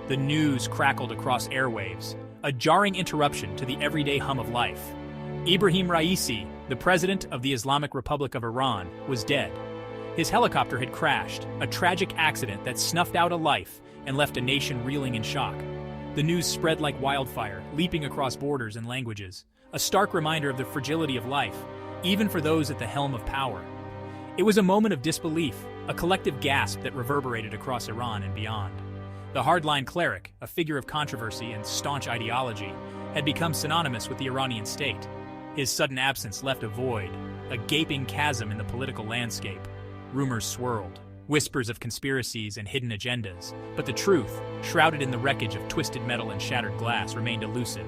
The news crackled across airwaves, a jarring interruption to the everyday hum of life. Ebrahim Raisi, the president of the Islamic Republic of Iran, was dead. His helicopter had crashed, a tragic accident that snuffed out a life and left a nation reeling in shock. The news spread like wildfire, leaping across borders and languages, a stark reminder of the fragility of life, even for those at the helm of power. It was a moment of disbelief, a collective gasp that reverberated across Iran and beyond. The hardline cleric, a figure of controversy and staunch ideology, had become synonymous with the Iranian state. His sudden absence left a void, a gaping chasm in the political landscape. Rumors swirled, whispers of conspiracies and hidden agendas, but the truth, shrouded in the wreckage of twisted metal and shattered glass, remained elusive.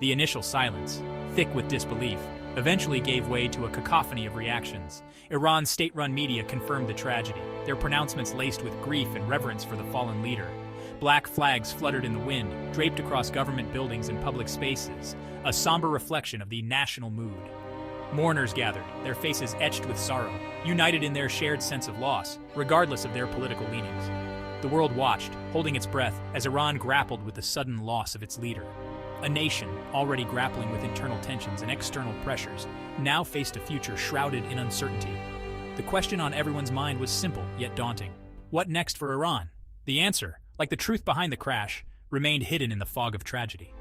The initial silence, thick with disbelief, eventually gave way to a cacophony of reactions. Iran's state-run media confirmed the tragedy, their pronouncements laced with grief and reverence for the fallen leader. Black flags fluttered in the wind, draped across government buildings and public spaces, a somber reflection of the national mood. Mourners gathered, their faces etched with sorrow, united in their shared sense of loss, regardless of their political leanings. The world watched, holding its breath, as Iran grappled with the sudden loss of its leader. A nation, already grappling with internal tensions and external pressures, now faced a future shrouded in uncertainty. The question on everyone's mind was simple, yet daunting. What next for Iran? The answer, like the truth behind the crash, remained hidden in the fog of tragedy.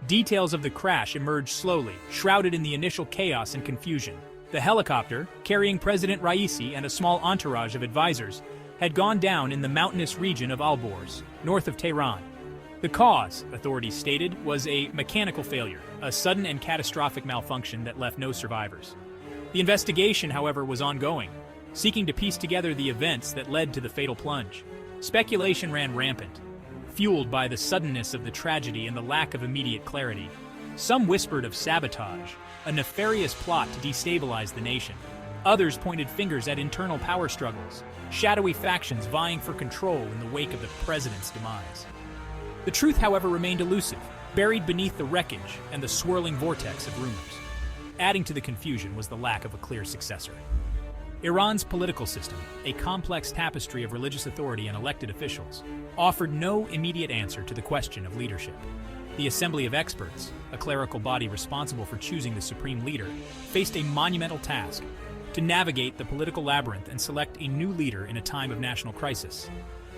Details of the crash emerged slowly, shrouded in the initial chaos and confusion. The helicopter, carrying President Raisi and a small entourage of advisors, had gone down in the mountainous region of Alborz, north of Tehran. The cause, authorities stated, was a mechanical failure, a sudden and catastrophic malfunction that left no survivors. The investigation, however, was ongoing, seeking to piece together the events that led to the fatal plunge. Speculation ran rampant, fueled by the suddenness of the tragedy and the lack of immediate clarity. Some whispered of sabotage, a nefarious plot to destabilize the nation. Others pointed fingers at internal power struggles, shadowy factions vying for control in the wake of the president's demise. The truth, however, remained elusive, buried beneath the wreckage and the swirling vortex of rumors. Adding to the confusion was the lack of a clear successor. Iran's political system, a complex tapestry of religious authority and elected officials, offered no immediate answer to the question of leadership. The Assembly of Experts, a clerical body responsible for choosing the supreme leader, faced a monumental task: to navigate the political labyrinth and select a new leader in a time of national crisis.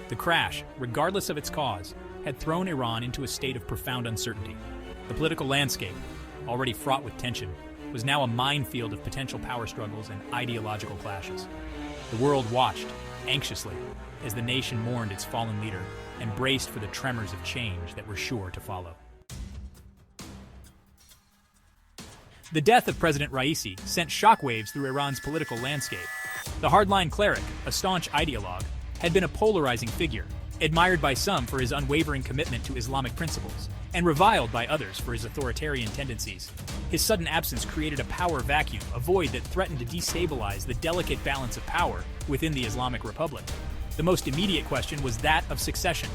The crash, regardless of its cause, had thrown Iran into a state of profound uncertainty. The political landscape, already fraught with tension, was now a minefield of potential power struggles and ideological clashes. The world watched, anxiously, as the nation mourned its fallen leader and braced for the tremors of change that were sure to follow. The death of President Raisi sent shockwaves through Iran's political landscape. The hardline cleric, a staunch ideologue, had been a polarizing figure, admired by some for his unwavering commitment to Islamic principles, and reviled by others for his authoritarian tendencies. His sudden absence created a power vacuum, a void that threatened to destabilize the delicate balance of power within the Islamic Republic. The most immediate question was that of succession.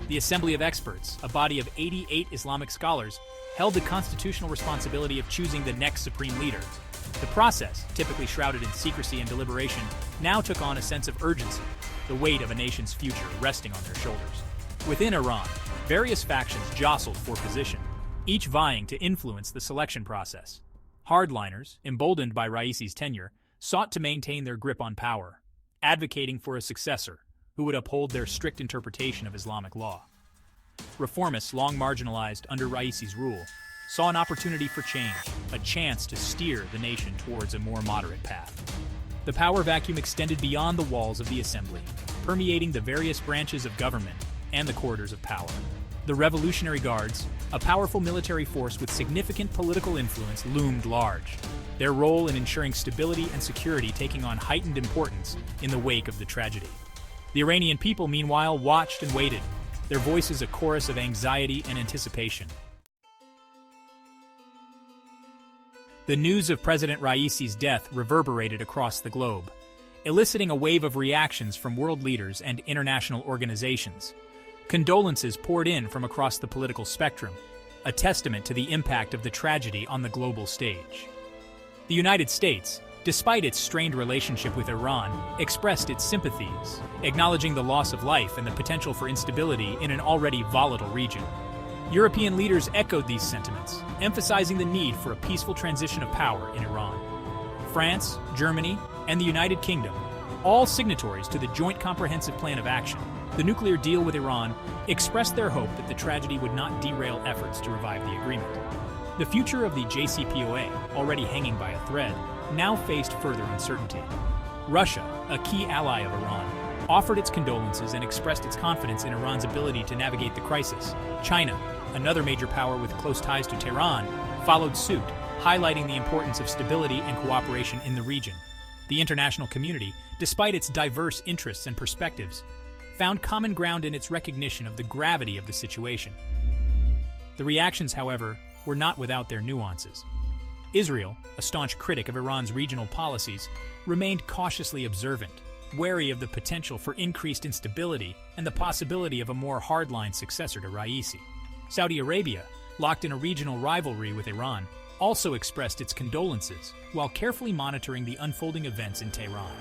The Assembly of Experts, a body of 88 Islamic scholars, held the constitutional responsibility of choosing the next supreme leader. The process, typically shrouded in secrecy and deliberation, now took on a sense of urgency, the weight of a nation's future resting on their shoulders. Within Iran, various factions jostled for position, each vying to influence the selection process. Hardliners, emboldened by Raisi's tenure, sought to maintain their grip on power, advocating for a successor who would uphold their strict interpretation of Islamic law. Reformists, long marginalized under Raisi's rule, saw an opportunity for change, a chance to steer the nation towards a more moderate path. The power vacuum extended beyond the walls of the assembly, permeating the various branches of government and the corridors of power. The Revolutionary Guards, a powerful military force with significant political influence, loomed large, their role in ensuring stability and security taking on heightened importance in the wake of the tragedy. The Iranian people, meanwhile, watched and waited, their voices a chorus of anxiety and anticipation. The news of President Raisi's death reverberated across the globe, eliciting a wave of reactions from world leaders and international organizations. Condolences poured in from across the political spectrum, a testament to the impact of the tragedy on the global stage. The United States, despite its strained relationship with Iran, expressed its sympathies, acknowledging the loss of life and the potential for instability in an already volatile region. European leaders echoed these sentiments, emphasizing the need for a peaceful transition of power in Iran. France, Germany, and the United Kingdom, all signatories to the Joint Comprehensive Plan of Action, the nuclear deal with Iran, expressed their hope that the tragedy would not derail efforts to revive the agreement. The future of the JCPOA, already hanging by a thread, now faced further uncertainty. Russia, a key ally of Iran, offered its condolences and expressed its confidence in Iran's ability to navigate the crisis. China, another major power with close ties to Tehran, followed suit, highlighting the importance of stability and cooperation in the region. The international community, despite its diverse interests and perspectives, found common ground in its recognition of the gravity of the situation. The reactions, however, were not without their nuances. Israel, a staunch critic of Iran's regional policies, remained cautiously observant, wary of the potential for increased instability and the possibility of a more hardline successor to Raisi. Saudi Arabia, locked in a regional rivalry with Iran, also expressed its condolences while carefully monitoring the unfolding events in Tehran.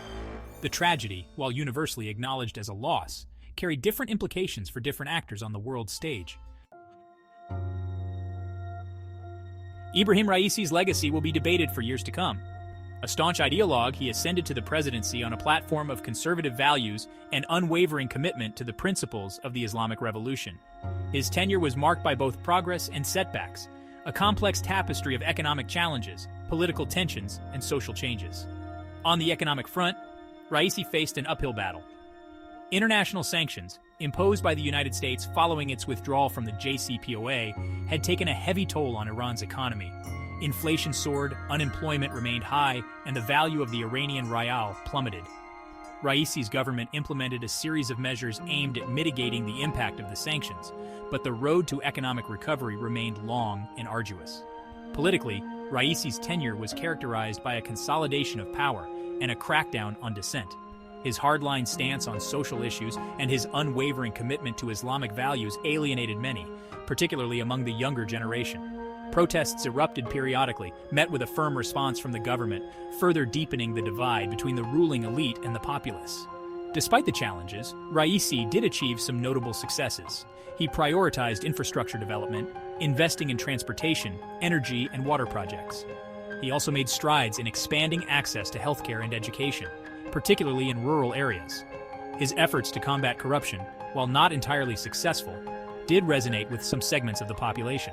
The tragedy, while universally acknowledged as a loss, carried different implications for different actors on the world stage. Ebrahim Raisi's legacy will be debated for years to come. A staunch ideologue, he ascended to the presidency on a platform of conservative values and unwavering commitment to the principles of the Islamic Revolution. His tenure was marked by both progress and setbacks, a complex tapestry of economic challenges, political tensions, and social changes. On the economic front, Raisi faced an uphill battle. International sanctions, imposed by the United States following its withdrawal from the JCPOA, had taken a heavy toll on Iran's economy. Inflation soared, unemployment remained high, and the value of the Iranian rial plummeted. Raisi's government implemented a series of measures aimed at mitigating the impact of the sanctions, but the road to economic recovery remained long and arduous. Politically, Raisi's tenure was characterized by a consolidation of power and a crackdown on dissent. His hardline stance on social issues and his unwavering commitment to Islamic values alienated many, particularly among the younger generation. Protests erupted periodically, met with a firm response from the government, further deepening the divide between the ruling elite and the populace. Despite the challenges, Raisi did achieve some notable successes. He prioritized infrastructure development, investing in transportation, energy, and water projects. He also made strides in expanding access to healthcare and education, particularly in rural areas. His efforts to combat corruption, while not entirely successful, did resonate with some segments of the population.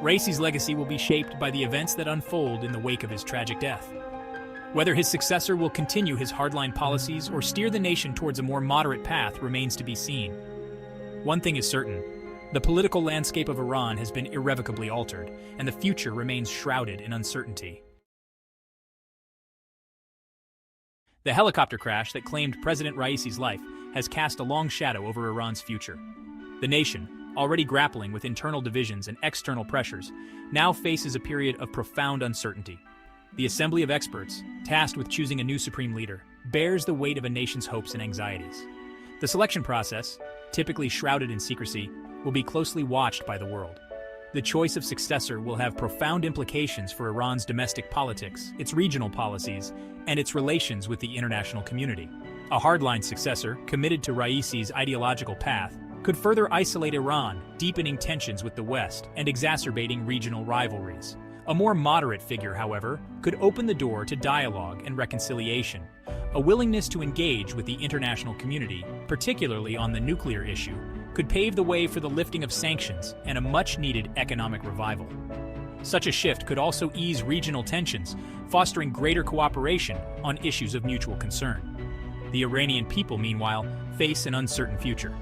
Raisi's legacy will be shaped by the events that unfold in the wake of his tragic death. Whether his successor will continue his hardline policies or steer the nation towards a more moderate path remains to be seen. One thing is certain: the political landscape of Iran has been irrevocably altered, and the future remains shrouded in uncertainty. The helicopter crash that claimed President Raisi's life has cast a long shadow over Iran's future. The nation, already grappling with internal divisions and external pressures, now faces a period of profound uncertainty. The Assembly of Experts, tasked with choosing a new supreme leader, bears the weight of a nation's hopes and anxieties. The selection process, typically shrouded in secrecy, will be closely watched by the world. The choice of successor will have profound implications for Iran's domestic politics, its regional policies, and its relations with the international community. A hardline successor, committed to Raisi's ideological path, could further isolate Iran, deepening tensions with the West and exacerbating regional rivalries. A more moderate figure, however, could open the door to dialogue and reconciliation. A willingness to engage with the international community, particularly on the nuclear issue, could pave the way for the lifting of sanctions and a much-needed economic revival. Such a shift could also ease regional tensions, fostering greater cooperation on issues of mutual concern. The Iranian people, meanwhile, face an uncertain future.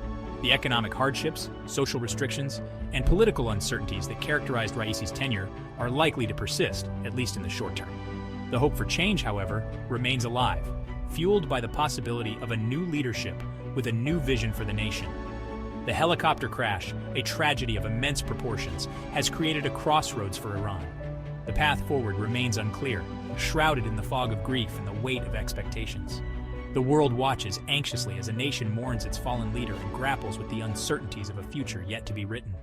The economic hardships, social restrictions, and political uncertainties that characterized Raisi's tenure are likely to persist, at least in the short term. The hope for change, however, remains alive, fueled by the possibility of a new leadership with a new vision for the nation. The helicopter crash, a tragedy of immense proportions, has created a crossroads for Iran. The path forward remains unclear, shrouded in the fog of grief and the weight of expectations. The world watches anxiously as a nation mourns its fallen leader and grapples with the uncertainties of a future yet to be written.